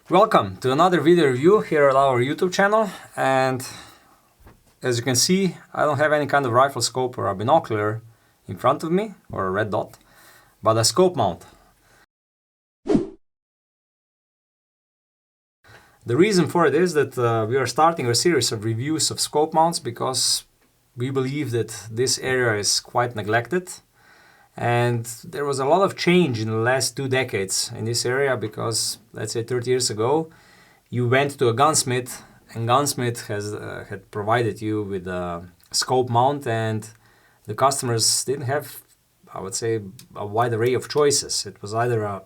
Welcome to another video review here at our YouTube channel, and as you can see, I don't have any kind of rifle scope or a binocular in front of me or a red dot, but a scope mount. The reason for it is that we are starting a series of reviews of scope mounts because we believe that this area is quite neglected. And there was a lot of change in the last 2 decades in this area because, let's say 30 years ago, you went to a gunsmith and gunsmith had provided you with a scope mount, and the customers didn't have, I would say, a wide array of choices. It was either a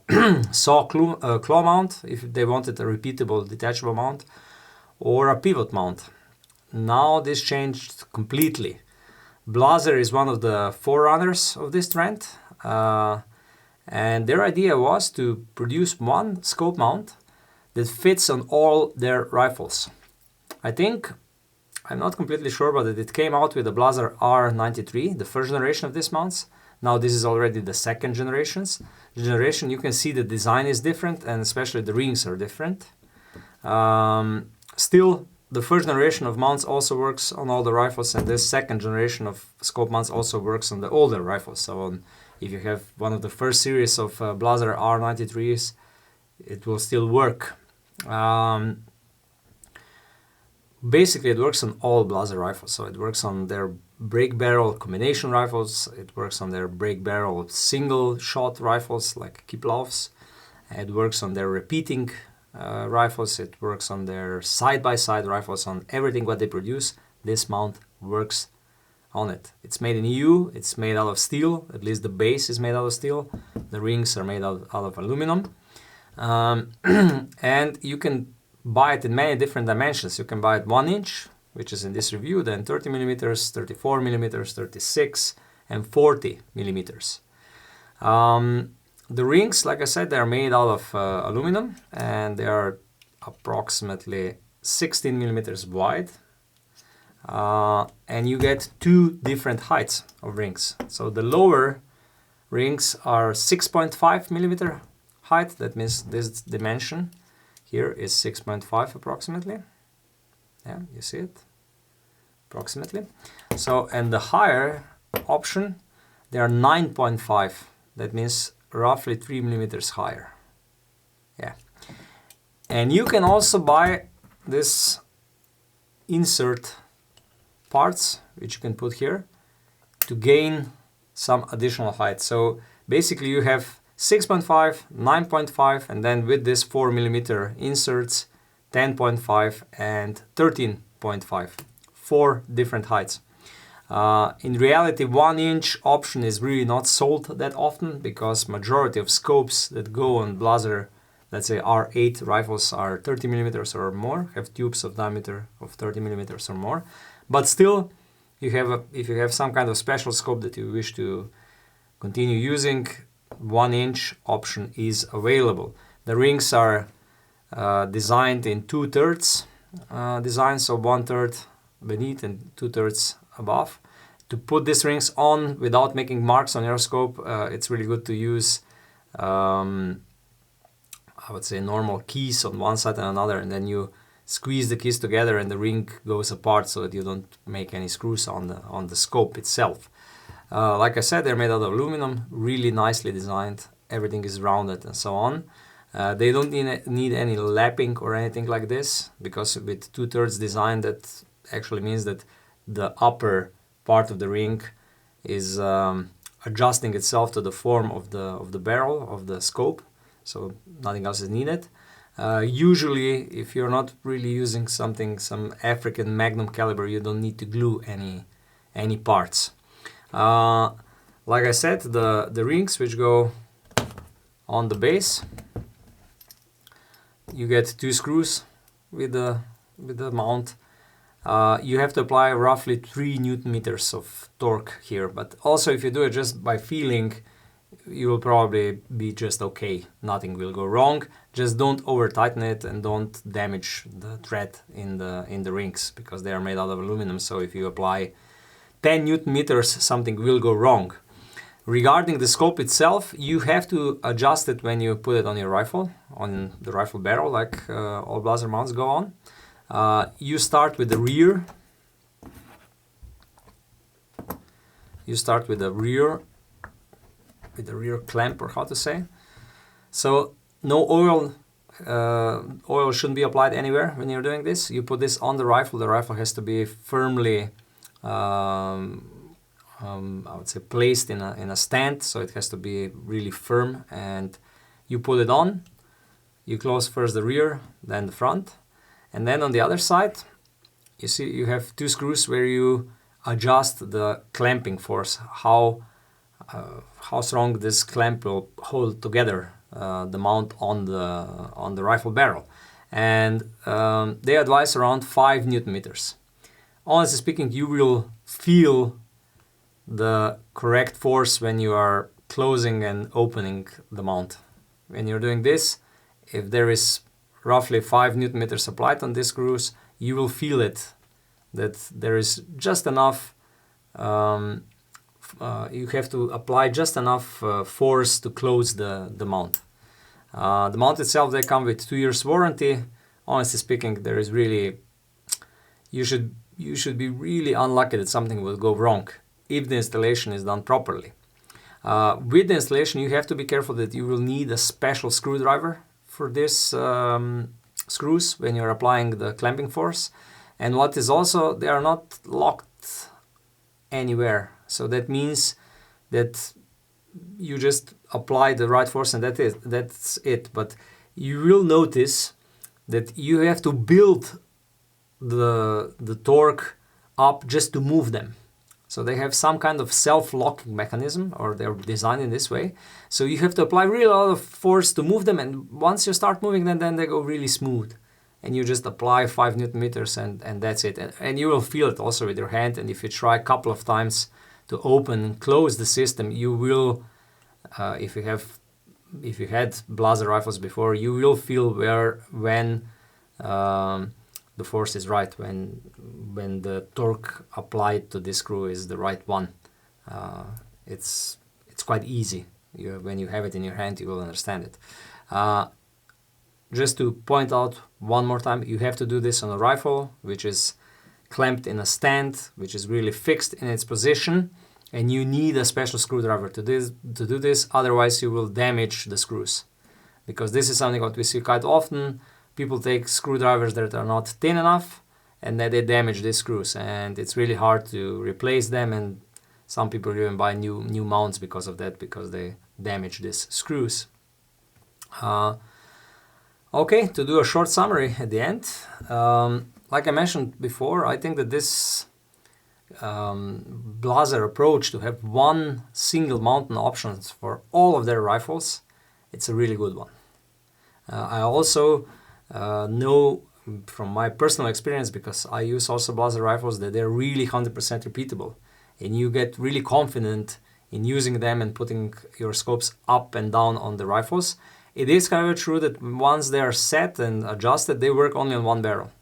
saw claw mount if they wanted a repeatable detachable mount, or a pivot mount. Now this changed completely. Blaser is one of the forerunners of this trend, and their idea was to produce one scope mount that fits on all their rifles. I'm not completely sure, but it came out with the Blaser R93, the first generation of these mounts. Now this is already the second generation. You can see the design is different, and especially the rings are different. Still, the first generation of mounts also works on all the rifles, and this second generation of scope mounts also works on the older rifles. So if you have one of the first series of Blaser R93s, it will still work. Basically, it works on all Blaser rifles. So it works on their break barrel combination rifles, it works on their break barrel single shot rifles like Kiplovs, it works on their repeating rifles, it works on their side-by-side rifles, on everything what they produce. This mount works on it. It's made in EU, it's made out of steel, at least the base is made out of steel, the rings are made out of aluminum, and you can buy it in many different dimensions. You can buy it 1 inch, which is in this review, then 30 millimeters, 34 millimeters, 36 and 40 millimeters. The rings, like I said, they are made out of aluminum, and they are approximately 16 millimeters wide. And you get 2 different heights of rings. So the lower rings are 6.5 millimeter height. That means this dimension here is 6.5 approximately. Yeah, you see it? Approximately. So, and the higher option, they are 9.5. That means roughly 3 millimeters higher. Yeah. And you can also buy this insert parts, which you can put here, to gain some additional height. So basically you have 6.5, 9.5, and then with this 4 millimeter inserts, 10.5 and 13.5. 4 different heights. In reality, 1 inch option is really not sold that often because majority of scopes that go on Blaser, let's say R8 rifles, are 30 millimeters or more, have tubes of diameter of 30 millimeters or more. But still, if you have some kind of special scope that you wish to continue using, 1 inch option is available. The rings are designed in 2/3 design, so 1/3 beneath and 2/3 above. To put these rings on without making marks on your scope, it's really good to use, I would say, normal keys on one side and another, and then you squeeze the keys together and the ring goes apart so that you don't make any screws on the scope itself. Like I said, they're made out of aluminum, really nicely designed, everything is rounded and so on. They don't need any lapping or anything like this, because with 2/3 design, that actually means that the upper part of the ring is adjusting itself to the form of the barrel of the scope, so nothing else is needed. Usually, if you're not really using some African magnum caliber, you don't need to glue any parts. Like I said, the rings which go on the base, you get 2 screws with the mount. You have to apply roughly 3 Newton meters of torque here, but also if you do it just by feeling, you will probably be just okay. Nothing will go wrong. Just don't over tighten it and don't damage the thread in the rings, because they are made out of aluminum. So if you apply 10 Newton meters, something will go wrong. Regarding the scope itself, you have to adjust it when you put it on your rifle, on the rifle barrel, like all Blaser mounts go on. You start with the rear. You start with the rear clamp, or how to say. So no oil shouldn't be applied anywhere when you're doing this. You put this on the rifle. The rifle has to be firmly, I would say, placed in a stand, so it has to be really firm. And you put it on. You close first the rear, then the front, and then on the other side, you see you have two screws where you adjust the clamping force, how strong this clamp will hold together the mount on the rifle barrel, and they advise around 5 Newton meters. Honestly speaking, you will feel the correct force when you are closing and opening the mount. When you're doing this, if there is roughly 5 Newton meters applied on these screws, you will feel it, that there is just enough, you have to apply just enough force to close the mount. The mount itself, they come with 2 years warranty. Honestly speaking, there is really, you should be really unlucky that something will go wrong if the installation is done properly. With the installation, you have to be careful that you will need a special screwdriver for this screws when you're applying the clamping force. And what is also, they are not locked anywhere. So that means that you just apply the right force and that's it. But you will notice that you have to build the torque up just to move them. So they have some kind of self-locking mechanism, or they're designed in this way. So you have to apply really a lot of force to move them, and once you start moving them, then they go really smooth. And you just apply 5 Newton meters and that's it. And you will feel it also with your hand, and if you try a couple of times to open and close the system, you will, if you had Blaser rifles before, you will feel when the force is right, when the torque applied to this screw is the right one. It's quite easy. When you have it in your hand, you will understand it. Just to point out one more time, you have to do this on a rifle, which is clamped in a stand, which is really fixed in its position, and you need a special screwdriver to do this, otherwise you will damage the screws. Because this is something what we see quite often. People take screwdrivers that are not thin enough, and then they damage these screws, and it's really hard to replace them, and some people even buy new mounts because of that, because they damage these screws. Okay, to do a short summary at the end, like I mentioned before, I think that this Blaser approach to have one single mounting options for all of their rifles, it's a really good one. I also know from my personal experience, because I use also Blaser rifles, that they're really 100% repeatable, and you get really confident in using them and putting your scopes up and down on the rifles. It is kind of true that once they are set and adjusted, they work only on one barrel.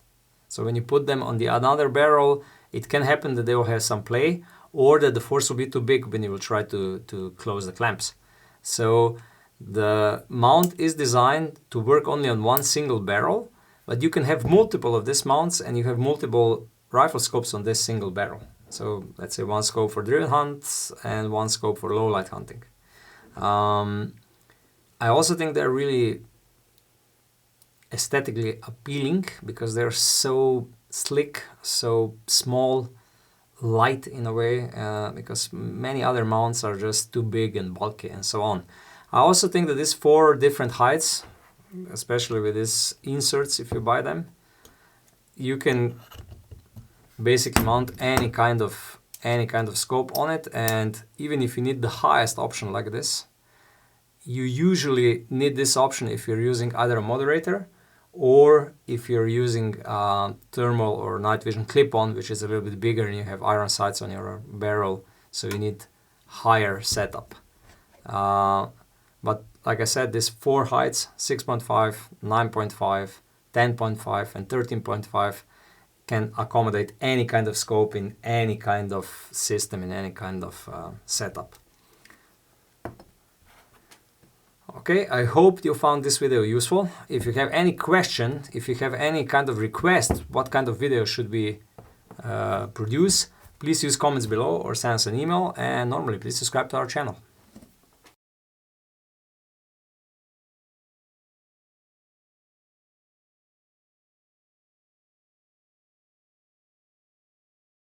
So when you put them on another barrel, it can happen that they will have some play, or that the force will be too big when you will try to close the clamps. So the mount is designed to work only on one single barrel, but you can have multiple of these mounts, and you have multiple rifle scopes on this single barrel. So let's say one scope for driven hunts and one scope for low light hunting. I also think they're really aesthetically appealing because they're so slick, so small, light in a way, because many other mounts are just too big and bulky and so on. I also think that these 4 different heights, especially with these inserts, if you buy them, you can basically mount any kind of scope on it. And even if you need the highest option like this, you usually need this option if you're using either a moderator, or if you're using thermal or night vision clip-on, which is a little bit bigger and you have iron sights on your barrel, so you need higher setup. But like I said, these 4 heights, 6.5, 9.5, 10.5 and 13.5, can accommodate any kind of scope in any kind of system, in any kind of setup. Okay, I hope you found this video useful. If you have any question, if you have any kind of request, what kind of video should we produce, please use comments below or send us an email, and normally please subscribe to our channel.